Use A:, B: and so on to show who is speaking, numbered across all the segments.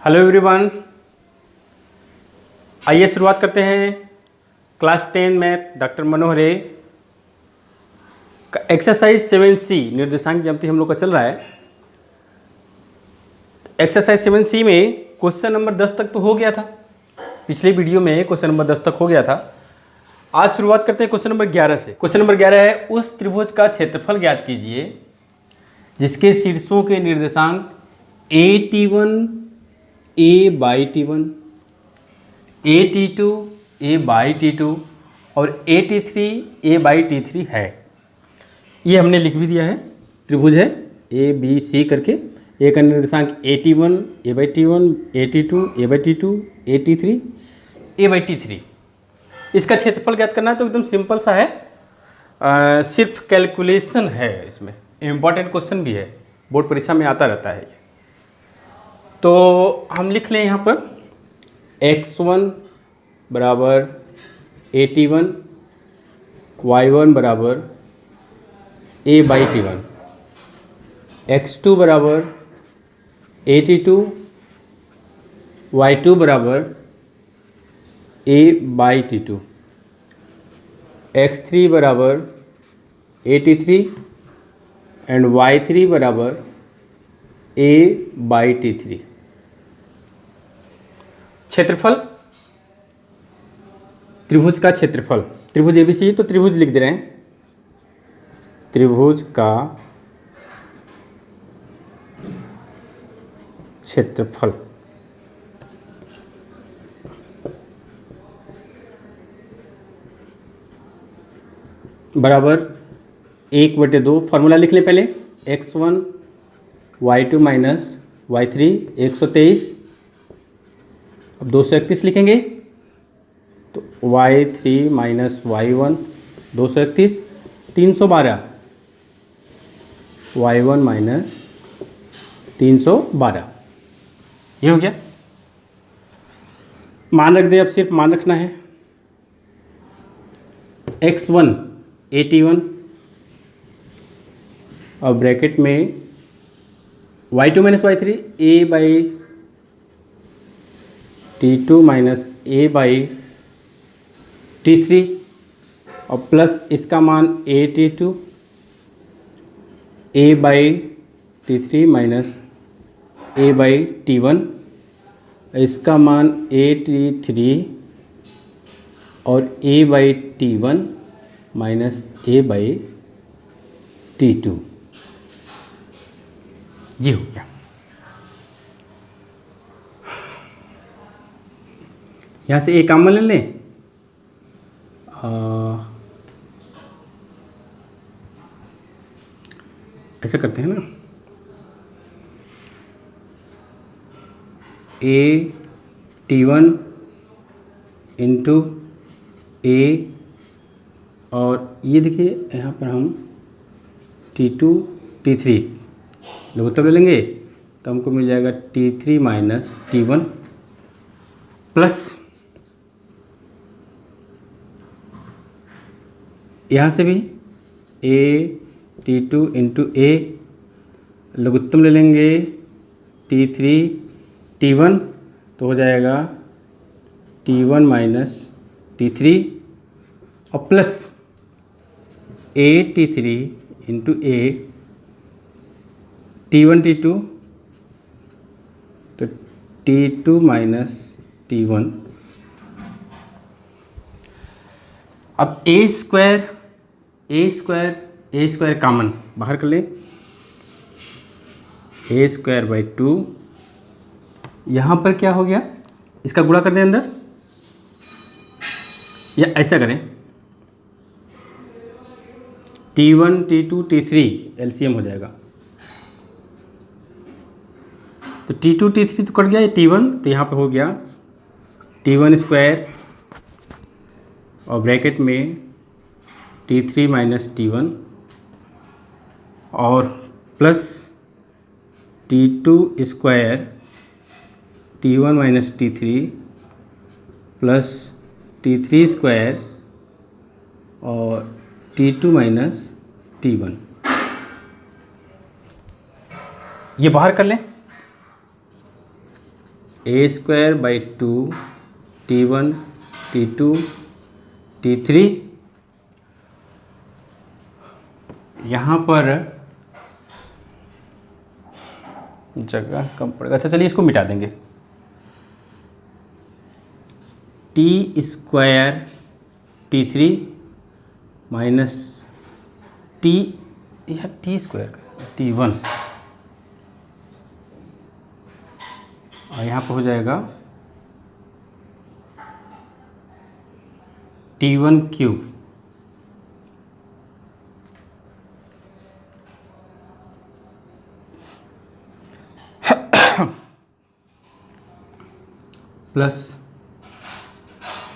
A: Hello everyone, आइए शुरुआत करते हैं क्लास 10 मैथ डॉक्टर मनोहर का एक्सरसाइज 7C निर्देशांक ज्यामिति हम लोग का चल रहा है। एक्सरसाइज 7C में क्वेश्चन नंबर 10 तक तो हो गया था। पिछले वीडियो में क्वेश्चन नंबर 10 तक हो गया था। आज शुरुआत करते हैं क्वेश्चन नंबर 11 से। क्वेश्चन नंबर 11 है, उस त्रिभुज का क्षेत्रफल ज्ञात कीजिए जिसके शीर्षों के निर्देशांक AT1 A/T1, AT2 A/T2 और AT3 A/T3 है। ये हमने लिख भी दिया है। त्रिभुज है ABC करके, एक का निर्देशांक AT1 A/T1, AT2 A/T2, AT3 A/T3। इसका क्षेत्रफल ज्ञात करना है तो एकदम सिंपल सा है, सिर्फ कैलकुलेशन है। इसमें इम्पॉर्टेंट क्वेश्चन भी है, बोर्ड परीक्षा में आता रहता है। तो हम लिख लें यहाँ पर x1 बराबर AT1, y1 बराबर A/T1, x2 बराबर AT2, y2 बराबर A/T2, x3 बराबर AT3 एंड y3 बराबर A/T3। क्षेत्रफल, त्रिभुज का क्षेत्रफल, त्रिभुज ABC तो त्रिभुज लिख दे रहे हैं। त्रिभुज का क्षेत्रफल बराबर 1/2। फॉर्मूला लिख लें पहले, x1 y2 माइनस y3 123। अब 231 लिखेंगे तो y3 minus y1 231, 312 y1 minus 312। ये हो गया। मान रख दें, अब सिर्फ मान रखना है। x1 AT1 और ब्रैकेट में y2 minus y3 A/T2 minus A/T3 और प्लस इसका मान AT2 A/T3 माइनस A/T1, इसका मान AT3 और A/T1 माइनस A/T2। ये हो गया। यहाँ से एक कॉमन ले लें, ऐसा करते हैं ना, AT1 इंटू A और ये देखिए यहाँ पर हम T2 T3 लघुत्तम ले लेंगे तो हमको मिल जाएगा T3 माइनस T1 प्लस यहाँ से भी AT2 इंटू A लघुत्तम ले लेंगे T3 T1 तो हो जाएगा T1 माइनस T3 और plus AT3 into A T1 T2 तो T2 माइनस T1। अब A स्क्वायर कॉमन बाहर कर लें, A²/2। यहाँ पर क्या हो गया, इसका गुणा कर दें अंदर, या ऐसा करें T1 T2 T3 LCM हो जाएगा। तो T2 T3 तो कट गया, ये T1 तो यहाँ पे हो गया T1 स्क्वायर और ब्रैकेट में T3 माइनस T1 और plus T2 square T1 minus T3 plus T3 square और T2 माइनस T1। ये बाहर कर लें। ए square by 2 T1 T2 T3। यहाँ पर जगह कम पड़ेगा, अच्छा चलिए इसको मिटा देंगे। T square T3 minus T, यह टी स्क्वायर T1 और यहाँ पर हो जाएगा T1 cube plus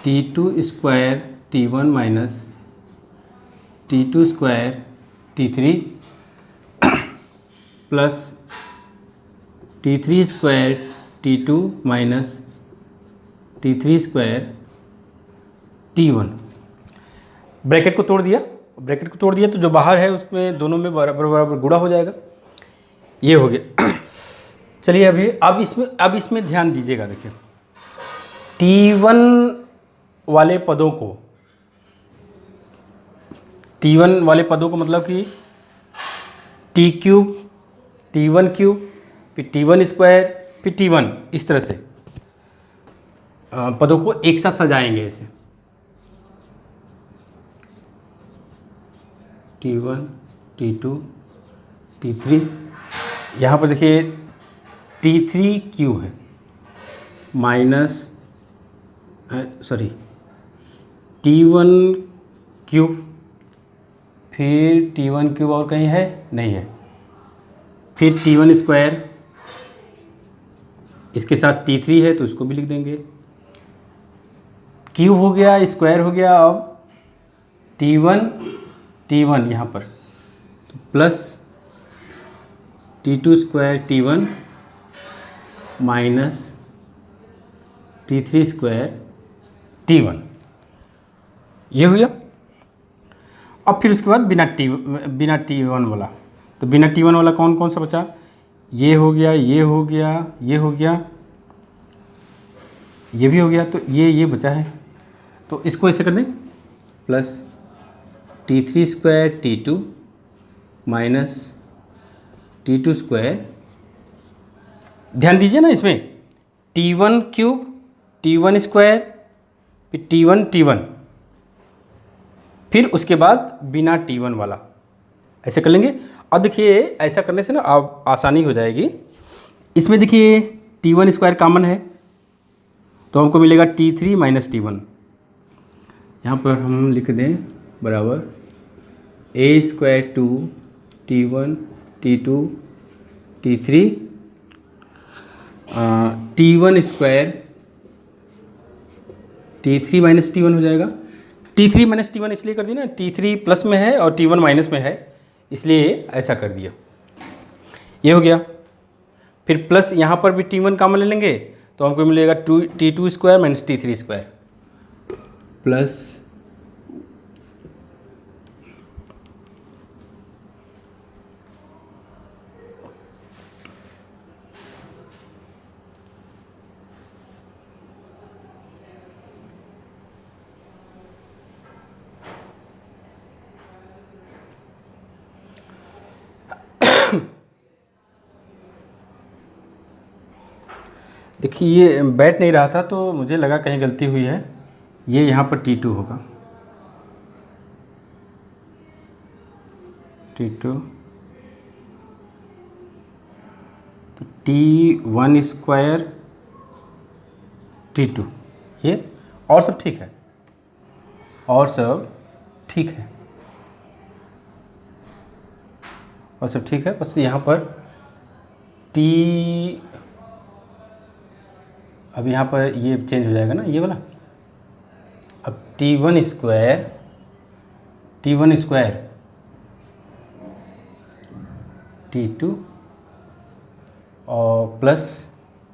A: T2 square T1 minus T2 square T3 plus T3 square T2 minus T3 square T1। Bracket को तोड़ दिया, ब्रैकेट को तोड़ दिया तो जो बाहर है उसमें दोनों में बराबर बराबर गुणा हो जाएगा। ये हो गया। चलिए अभी अब इसमें ध्यान दीजिएगा। देखिए T1 वाले पदों को, T1 वाले पदों को मतलब कि T क्यूब T1 क्यूब फिर T1 स्क्वायर फिर T1, इस तरह से पदों को एक साथ सजाएंगे ऐसे। T1 T2 T3, यहाँ पर देखिए T3 क्यूब है माइनस सॉरी T1 क्यूब, फिर T1 क्यूब और कहीं है नहीं है, फिर T1 स्क्वायर, इसके साथ T3 है तो इसको भी लिख देंगे। क्यूब हो गया, स्क्वायर हो गया, अब T1 यहाँ पर तो plus T2 square T1 minus T3 square T1, ये हो गया। अब फिर उसके बाद बिना T1 वाला, तो बिना T1 वाला कौन कौन सा बचा? ये हो गया, ये हो गया, ये हो गया, ये भी हो गया, तो ये बचा है। तो इसको ऐसे कर दें, plus T3 square T2 minus T2 square, ध्यान दीजिए ना इसमें T1 क्यूब T1 स्क्वायर फिर T1 फिर उसके बाद बिना T1 वाला, ऐसे कर लेंगे। अब देखिए ऐसा करने से ना अब आसानी हो जाएगी। इसमें देखिए T1 स्क्वायर कॉमन है तो हमको मिलेगा T3 माइनस T1। यहाँ पर हम लिख दें बराबर ए square 2 T1 T2 T3 T1 square T3 minus T1 हो जाएगा। T3 माइनस T1 इसलिए कर दिया ना, T3 प्लस में है और T1 माइनस में है, इसलिए ऐसा कर दिया। ये हो गया। फिर प्लस यहाँ पर भी T1 कॉमन ले लेंगे तो हमको मिलेगा T2 square minus T3 square plus देखिए ये बैठ नहीं रहा था तो मुझे लगा कहीं गलती हुई है, ये यहाँ पर T2 होगा, T2 T1 स्क्वायर T2, ये और सब ठीक है, और सब ठीक है, और सब ठीक है। बस यहाँ पर T, अब यहाँ पर ये चेंज हो जाएगा ना ये वाला। अब T1 स्क्वायर T2 और प्लस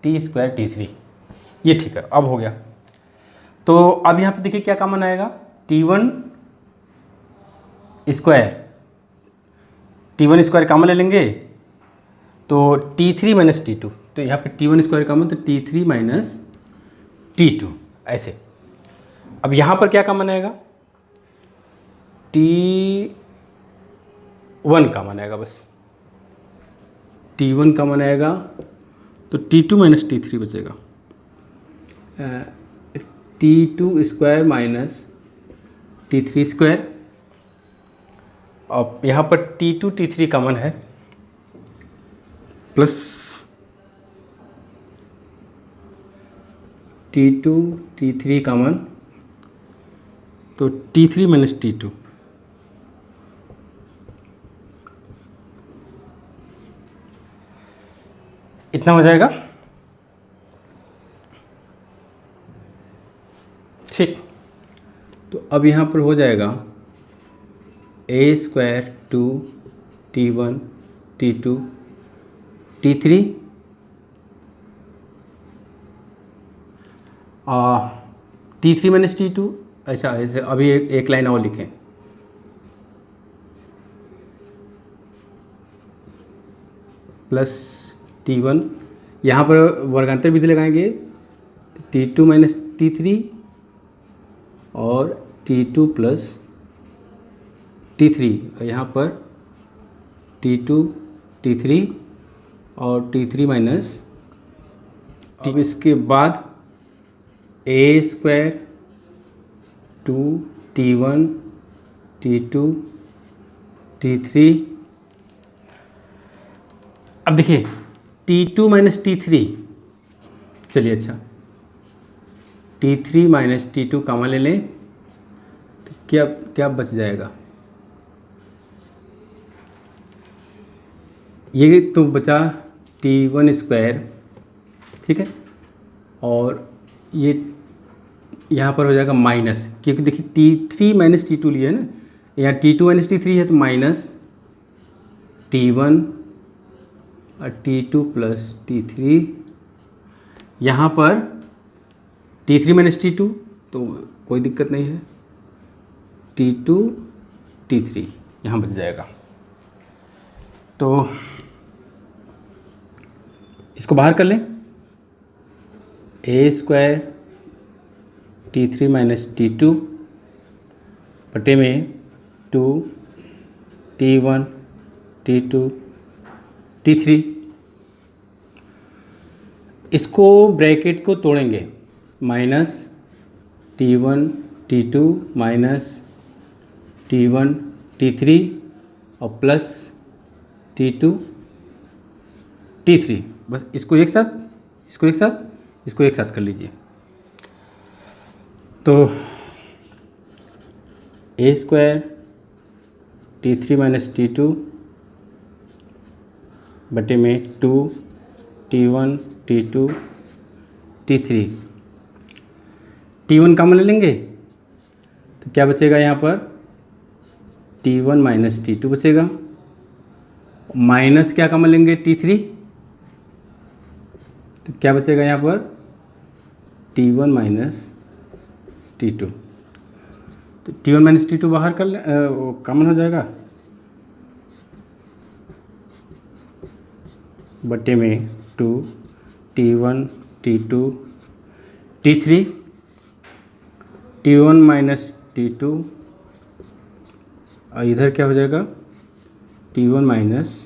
A: T स्क्वायर T3, ये ठीक है, अब हो गया। तो अब यहाँ पे देखिए क्या कॉमन आएगा, T1 स्क्वायर कॉमन ले लेंगे तो T3 माइनस T2, तो तो यहाँ पे T1 स्क्वायर कॉमन, तो T3 माइनस T2 ऐसे। अब यहाँ पर क्या कॉमन आएगा, T1 कॉमन आएगा, बस T1 कॉमन आएगा, तो T2 माइनस T3 बचेगा। T2 square minus T3 square. अब यहाँ पर T2 T3 कॉमन है, प्लस T2 T3 कॉमन, तो T3 माइनस T2। इतना हो जाएगा, ठीक। तो अब यहाँ पर हो जाएगा a square 2 T1 T2 T3 T3 minus T2। ऐसा ऐसे अभी एक लाइन और लिखें, प्लस T1, यहाँ पर वर्गांतर विधि लगाएंगे, T2 माइनस T3 और T2 प्लस T3, यहाँ पर T2 T3 और T3 माइनस T। इसके बाद a square 2 T1 T2 T3। अब देखिए T2 माइनस T3, चलिए अच्छा T3 माइनस T2 कॉमन ले लें, तो क्या क्या बच जाएगा, ये तो बचा T1 स्क्वायर, ठीक है, और ये यहाँ पर हो जाएगा माइनस, क्योंकि देखिए T3 माइनस T2 लिए है ना, यहाँ T2 माइनस T3 है, तो माइनस T1 और T2 प्लस T3। यहाँ पर T3 माइनस T2, तो कोई दिक्कत नहीं है, T2 T3 यहाँ बच जाएगा। तो इसको बाहर कर लें, a square T3 minus T2 बटे में 2 T1 T2 T3। इसको ब्रैकेट को तोड़ेंगे, minus T1 T2 minus T1 T3 और प्लस T2 T3। बस इसको एक साथ, इसको एक साथ, इसको एक साथ कर लीजिए। तो a square T3 minus T2 बटे में 2 T1 T2 T3। T1 common ले लेंगे, तो क्या बचेगा, यहाँ पर T1 माइनस T2 बचेगा, माइनस क्या कॉमन लेंगे T3, तो क्या बचेगा यहाँ पर T1 माइनस T2। तो T1 माइनस T2 बाहर कर ले, कॉमन हो जाएगा, बटे में 2 T1 T2 T3। T1 minus T2 और इधर क्या हो जाएगा T1 minus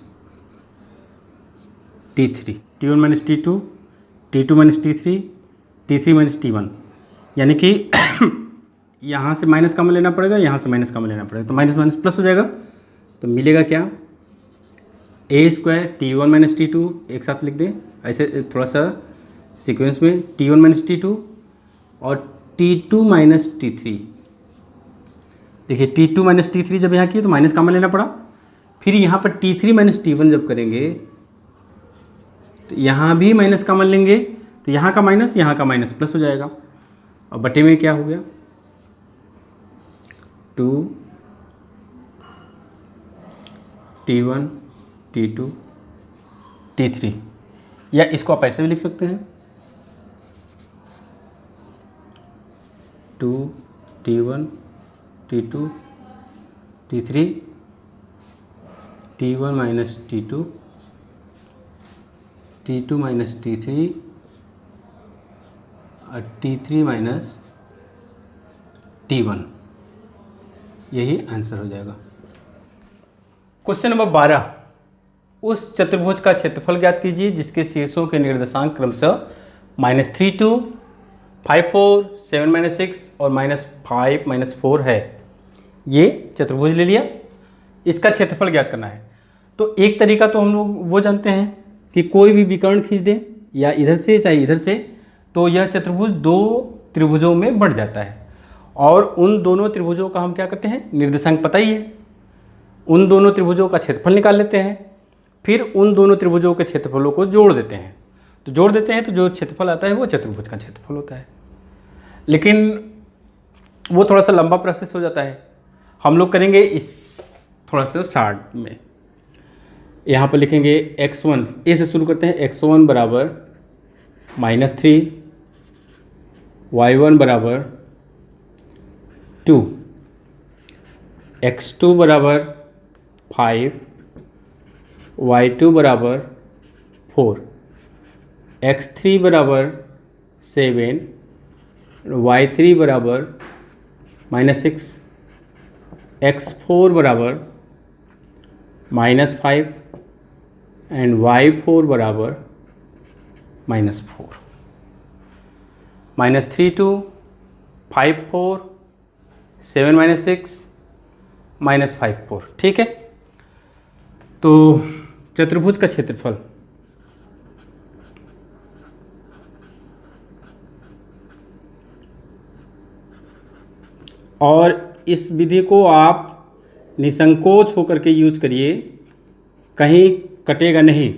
A: T3, T1 minus T2 T2 minus T3 T3 minus T1, यानी कि यहाँ से माइनस कॉमन लेना पड़ेगा, यहाँ से माइनस कॉमन लेना पड़ेगा, तो माइनस माइनस प्लस हो जाएगा। तो मिलेगा क्या, a square T1 minus T2 एक साथ लिख दें, ऐसे थोड़ा सा सीक्वेंस में, T1 माइनस T2 और T2 माइनस T3। देखिए T2 माइनस T3 जब यहाँ किए तो माइनस कॉमन लेना पड़ा, फिर यहाँ पर T3 माइनस T1 जब करेंगे तो यहाँ भी माइनस कॉमन लेंगे, तो यहाँ का माइनस यहाँ का माइनस प्लस हो जाएगा, और बटे में क्या हो गया 2 T1 T2 T3, या इसको आप ऐसे भी लिख सकते हैं 2 T1 T2 T3 T1 minus T2 T2 minus T3 और T3 माइनस T1, यही आंसर हो जाएगा। क्वेश्चन नंबर 12, उस चतुर्भुज का क्षेत्रफल ज्ञात कीजिए जिसके शीर्षों के निर्देशांक क्रमशः -3 2, 5 4, 7 6 और -5 4 है। ये चतुर्भुज ले लिया, इसका क्षेत्रफल ज्ञात करना है। तो एक तरीका तो हम लोग वो जानते हैं कि कोई भी विकर्ण खींच दें, या इधर से चाहे इधर से, तो यह चतुर्भुज दो त्रिभुजों में बढ़ जाता है। और उन दोनों त्रिभुजों का हम क्या करते हैं, निर्देशांक पता ही है, उन दोनों त्रिभुजों का क्षेत्रफल निकाल लेते हैं, फिर उन दोनों त्रिभुजों के क्षेत्रफलों को जोड़ देते हैं। तो जोड़ देते हैं तो जो क्षेत्रफल आता है वो चतुर्भुज का क्षेत्रफल होता है। लेकिन वो थोड़ा सा लंबा प्रोसेस हो जाता है, हम लोग करेंगे इस थोड़ा सा शार्ट में। यहाँ पर लिखेंगे x1, ए से शुरू करते हैं। x1 बराबर -3, y1 बराबर 2, x2 बराबर 5, y2 बराबर 4, x3 बराबर 7, y3 बराबर -6, x4 बराबर -5 एंड y4 बराबर -4। -3 2, 5 4, 7 6, -5 4। ठीक है, तो चतुर्भुज का क्षेत्रफल और इस विधि को आप निसंकोच होकर के यूज करिए, कहीं कटेगा नहीं।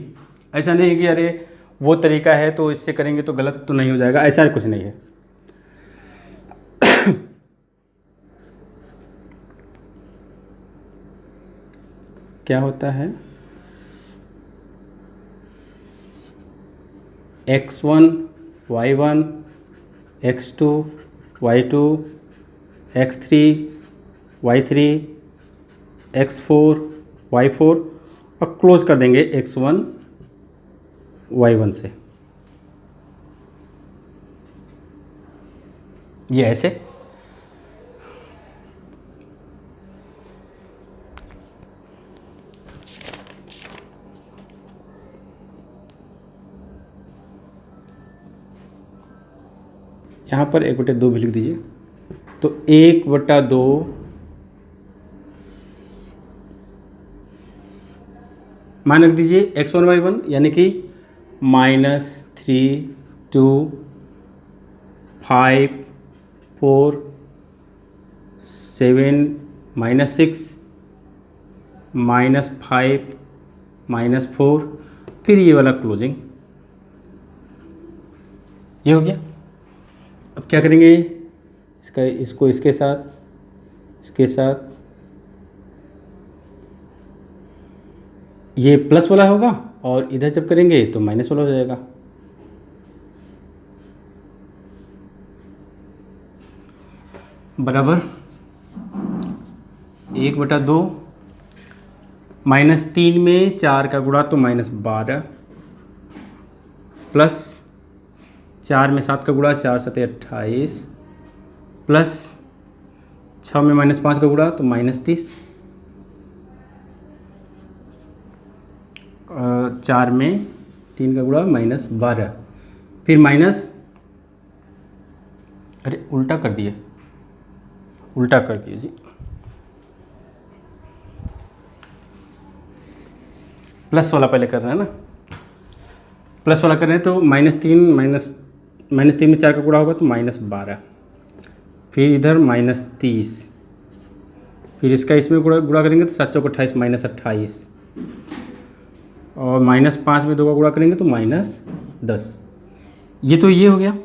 A: ऐसा नहीं कि अरे वो तरीका है तो इससे करेंगे तो गलत तो नहीं हो जाएगा, ऐसा कुछ नहीं है। क्या होता है, x1 y1, x2 y2, x3 y3, x4 y4 और क्लोज कर देंगे x1 y1 से। ये ऐसे। यहाँ पर 1/2 भी लिख दीजिए। तो 1/2 मान रख दीजिए x1 y1, यानी कि -3 2 5 4 7 -6 -5 -4, फिर ये वाला क्लोजिंग। ये हो गया। अब क्या करेंगे, इसको इसके साथ ये प्लस वाला होगा, और इधर जब करेंगे तो माइनस वाला हो जाएगा। बराबर 1/2, -3 में 4 का गुणा तो -12, प्लस 4 में 7 का गुणा 4 7 28, प्लस 6 में -5 का गुणा तो -30, 4 में 3 का गुणा -12, फिर माइनस, अरे उल्टा कर दिए जी, प्लस वाला पहले कर रहे हैं ना, प्लस वाला कर रहे हैं तो -3 में 4 का गुणा होगा तो -12, फिर इधर -30, फिर इसका इसमें गुणा करेंगे तो 7 चौक 28 -28, और -5 में 2 का गुणा करेंगे तो -10। ये तो ये हो गया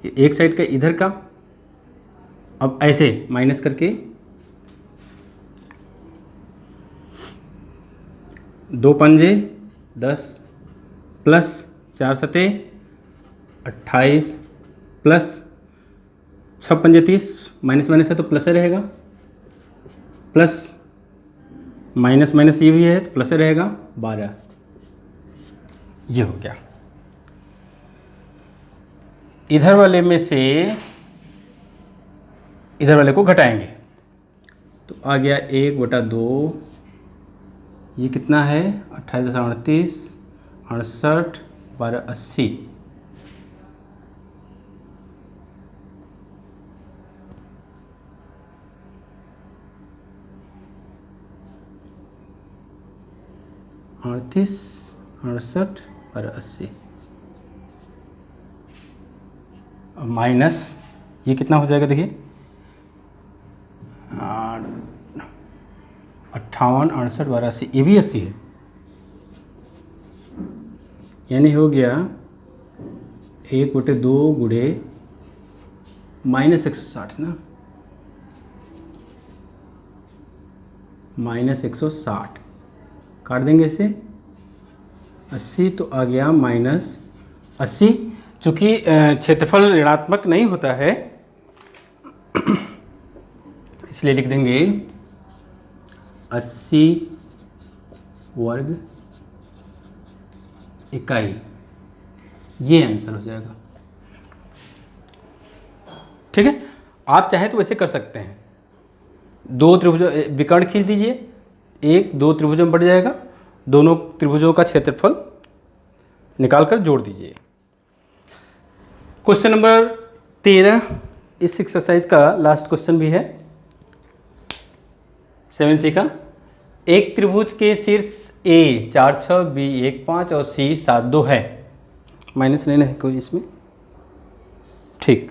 A: एक साइड का इधर का। अब ऐसे माइनस करके 2 पंजे 10, प्लस 4 सते 28, प्लस 6 पंजे 30, माइनस है तो प्लस रहेगा, प्लस माइनस ये भी है तो प्लस रहेगा 12। ये हो गया। इधर वाले में से इधर वाले को घटाएंगे तो आ गया 1/2। ये कितना है 28, 68, 12, 80। अड़तीस, 68 और 80 माइनस ये कितना हो जाएगा देखिए 58, 68, 12, 80। ये भी 80 है, यानी हो गया 1/2 गुणे -160 ना, -160 काट देंगे इसे 80 तो आ गया -80। चूँकि क्षेत्रफल ऋणात्मक नहीं होता है इसलिए लिख देंगे 80 वर्ग इकाई। ये आंसर हो जाएगा। ठीक है, आप चाहे तो वैसे कर सकते हैं। दो त्रिभुजों विकर्ण खींच दीजिए, 1, 2 त्रिभुजों में बढ़ जाएगा, दोनों त्रिभुजों का क्षेत्रफल निकालकर जोड़ दीजिए। क्वेश्चन नंबर 13 इस एक्सरसाइज का लास्ट क्वेश्चन भी है 7C का। एक त्रिभुज के शीर्ष A 4, 6, B 1, 5 और C 7, 2 है। माइनस लेना है कोई इसमें, ठीक।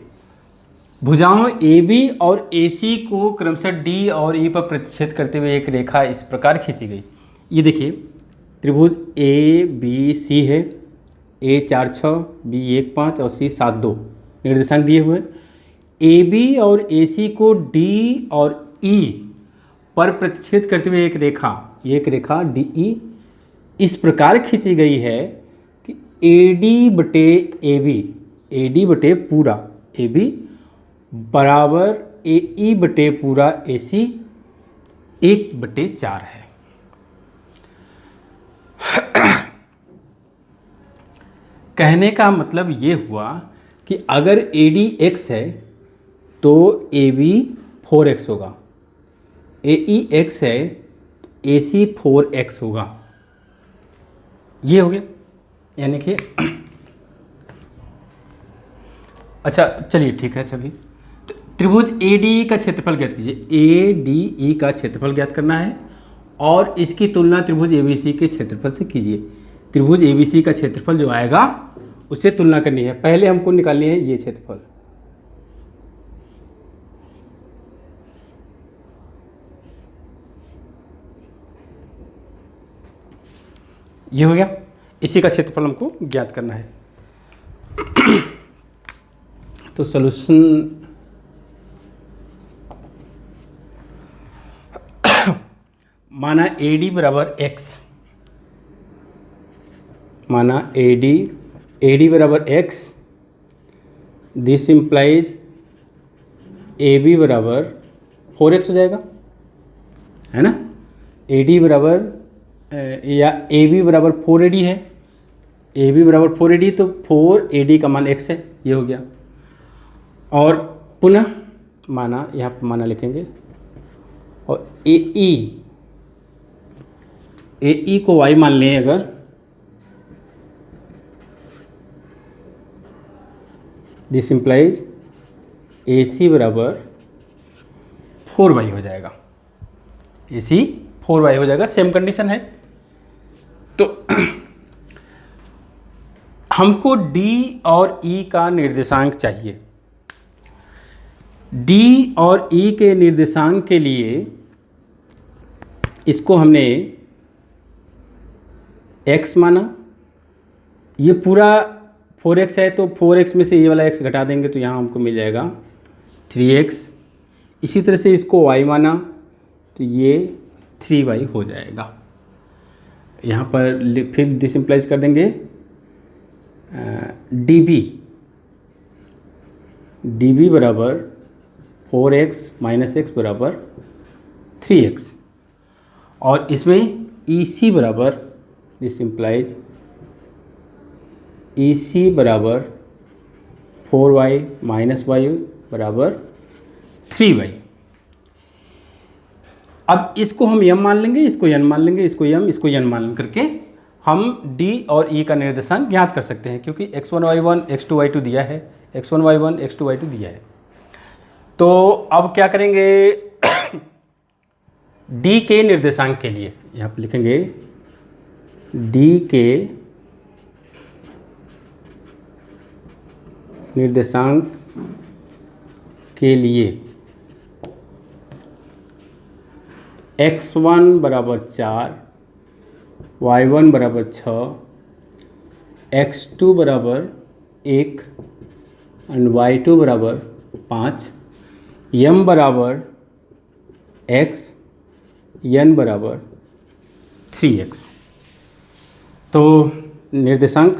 A: भुजाओं AB और AC को क्रमशः D और E पर प्रतिच्छेद करते हुए एक रेखा इस प्रकार खींची गई। ये देखिए त्रिभुज ABC है, A 4, 6, B 1, 5 और C 7, 2 निर्देशांक दिए हुए। AB और AC को D और E पर प्रतिच्छेद करते हुए एक रेखा DE इस प्रकार खींची गई है कि AD बटे पूरा AB बराबर AE बटे पूरा AC 1/4 है। कहने का मतलब ये हुआ कि अगर AD x है तो AB 4x होगा, AE x है AC 4x होगा। ये हो गया, यानी कि अच्छा चलिए ठीक है। चलिए तो त्रिभुज ADE का क्षेत्रफल ज्ञात कीजिए। ADE का क्षेत्रफल ज्ञात करना है और इसकी तुलना त्रिभुज ABC के क्षेत्रफल से कीजिए। त्रिभुज ABC का क्षेत्रफल जो आएगा उससे तुलना करनी है। पहले हमको निकालनी है ये क्षेत्रफल। ये हो गया, इसी का क्षेत्रफल हमको ज्ञात करना है। तो सॉल्यूशन माना AD बराबर x, माना AD बराबर x, दिस इम्प्लाइज AB बराबर 4x हो जाएगा, है ना। AD बराबर या AB बराबर 4AD है, AB बराबर 4AD तो 4AD का मान x है। ये हो गया। और पुनः माना, यहाँ पर माना लिखेंगे, और AE को y मान लें अगर, दिस इम्प्लाइज AC बराबर 4y हो जाएगा। AC 4y हो जाएगा, सेम कंडीशन है। तो हमको D और E का निर्देशांक चाहिए। D और E के निर्देशांक के लिए इसको हमने x माना। ये पूरा 4x है तो 4x में से ये वाला x घटा देंगे तो यहाँ हमको मिल जाएगा 3x। इसी तरह से इसको y माना तो ये 3y हो जाएगा। यहाँ पर फिर डिसिम्प्लाइज कर देंगे dB बराबर 4x माइनस x बराबर 3x, और इसमें EC बराबर डिसिम्प्लाइज ई सी बराबर 4y माइनस वाई बराबर 3y। अब इसको हम यम मान लेंगे, इसको यन मान लेंगे, इसको यम, इसको यन मान करके हम d और e का निर्देशांक ज्ञात कर सकते हैं, क्योंकि x1 y1 x2 y2 दिया है, x1 y1 x2 y2 दिया है। तो अब क्या करेंगे, d के निर्देशांक के लिए यहाँ पर लिखेंगे d के निर्देशांक के लिए x1 बराबर 4, y1 बराबर 6, x2 बराबर 1 एंड y2 बराबर 5, m बराबर x, n बराबर 3x। तो निर्देशांक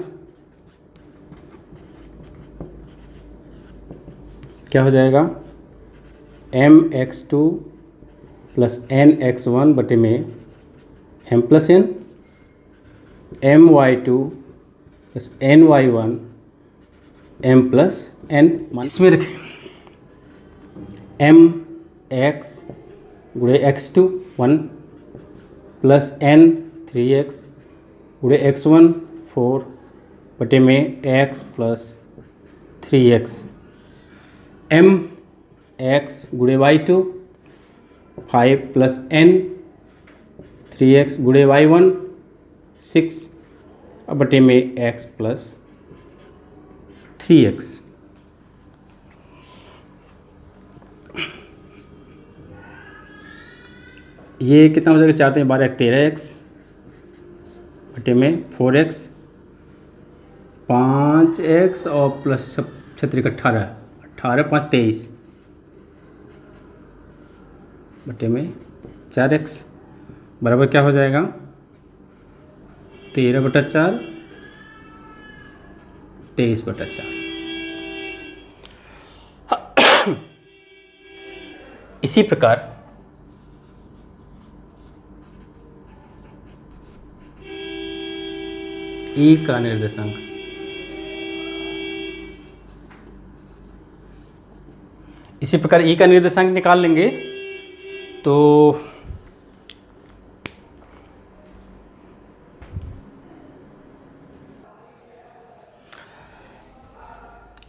A: क्या हो जाएगा, mx2 प्लस nx1 बटे में m plus n, my2 plus ny1 m plus n। इसमें रखें m x गुणे x2 1 प्लस n 3x गुणे x1 4 बटे में x plus 3x, m x गुणे y2 5 प्लस n 3x गुणे y1 6 बटे में x प्लस 3x। ये कितना हो जाएगा, 4 3 12 13x बटे में 4x 5x और प्लस 36 18 18 5 23 बटे में 4x बराबर क्या हो जाएगा, 13/4 23/4। इसी प्रकार ई का निर्देशांक, इसी प्रकार ई का निर्देशांक निकाल लेंगे तो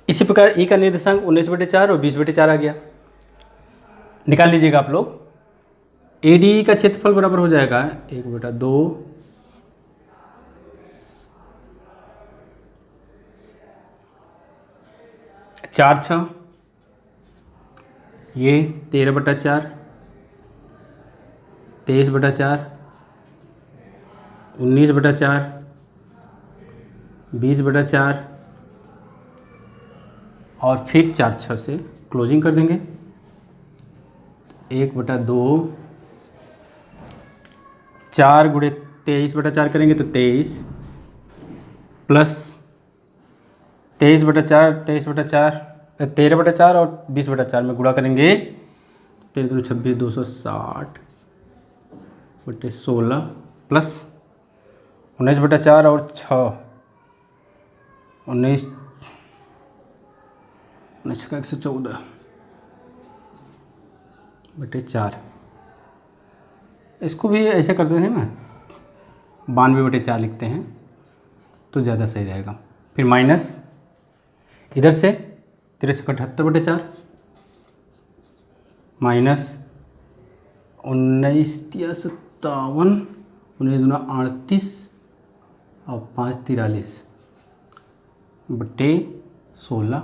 A: इसी प्रकार ई का निर्देशांक 19/4 और 20/4 आ गया। निकाल लीजिएगा आप लोग। ADE का क्षेत्रफल बराबर हो जाएगा 1/2 4 6, ये 13/4 23/4 19/4 20/4 और फिर 4 6 से क्लोजिंग कर देंगे। 1/2 4 गुणे 23/4 करेंगे तो 23 प्लस 23/4 13/4 और 20/4 में गुणा करेंगे 13 26 260 बटे 16 प्लस 19/4 और 6 19 का 114 बटे 4। इसको भी ऐसे करते हैं ना, 92/4 लिखते हैं तो ज़्यादा सही रहेगा। फिर माइनस इधर से 73/4 माइनस 19 57 19 दूना 38 और 5 43 बटे 16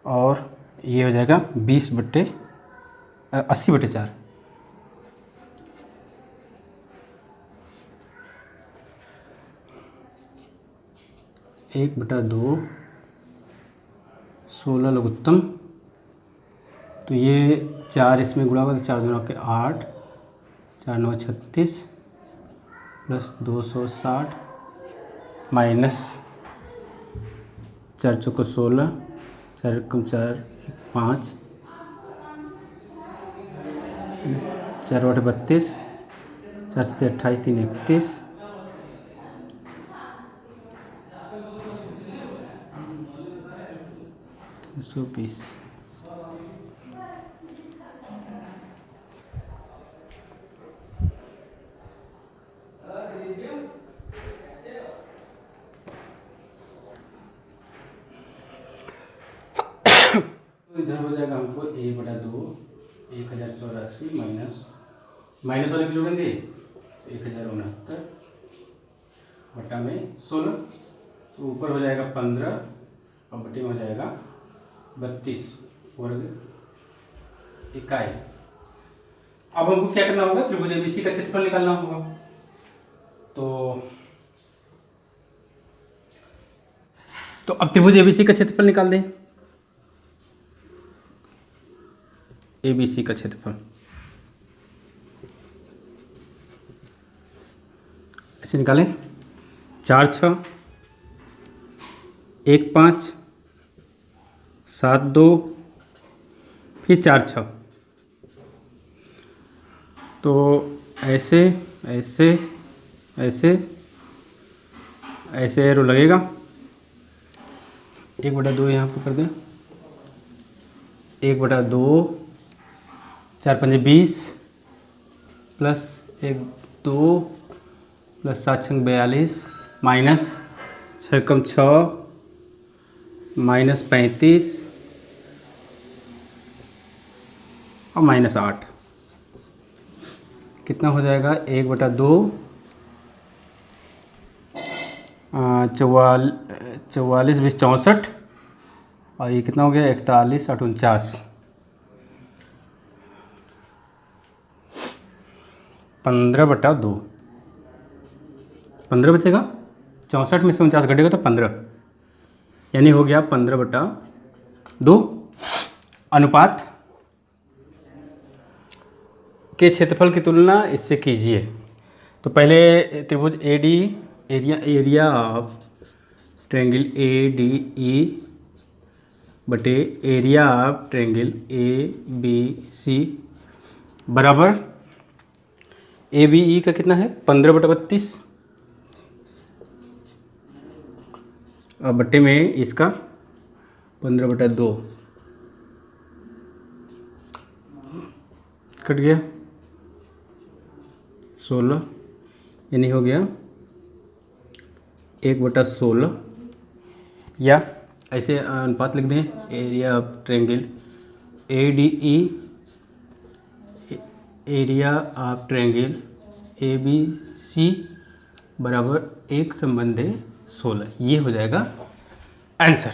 A: और ये हो जाएगा 80/4। एक बटा 2 16 लघुत्तम, तो ये 4 इसमें गुणा होगा तो 4 दूना के 8 4 9 36 प्लस 260 माइनस 4 चौको 16 4 कम 4 5 4 8 32 4 7 28 3 31 220। तो इधर हो जाएगा हमको 1/2 1084 माइनस वाले किलो जोड़ेंगे 1069 बटा में 16, तो ऊपर हो जाएगा 15 और बटे में हो जाएगा 32 वर्ग इकाई। अब हमको क्या करना होगा, त्रिभुज एबीसी का क्षेत्रफल निकालना होगा। तो अब त्रिभुज एबीसी का क्षेत्रफल निकाल दें। एबीसी का क्षेत्रफल ऐसे निकालें, 4 6 1 5 7 2 फिर 4 6, तो ऐसे ऐसे ऐसे ऐसे एरो लगेगा। 1/2 यहाँ पर कर दें, 1/2 4 5 20 प्लस 1 2 प्लस 7 6 42 माइनस 6 कम 6 माइनस 35 और माइनस 8, कितना हो जाएगा 1/2 44 20 64 और ये कितना हो गया 41 8 49, 15/2, 15 बचेगा, 64 में से 49 घटेगा तो 15, यानी हो गया 15/2 अनुपात के क्षेत्रफल की तुलना इससे कीजिए। तो पहले त्रिभुज AD area of triangle ADE बटे एरिया ऑफ ट्रायंगल ABC बराबर ABE का कितना है 15/32 और बट्टे में इसका 15/2 कट गया 16, यानी हो गया 1/16, या ऐसे अनुपात लिख दें, area of triangle ADE area of triangle ABC बराबर 1/16, ये हो जाएगा आंसर।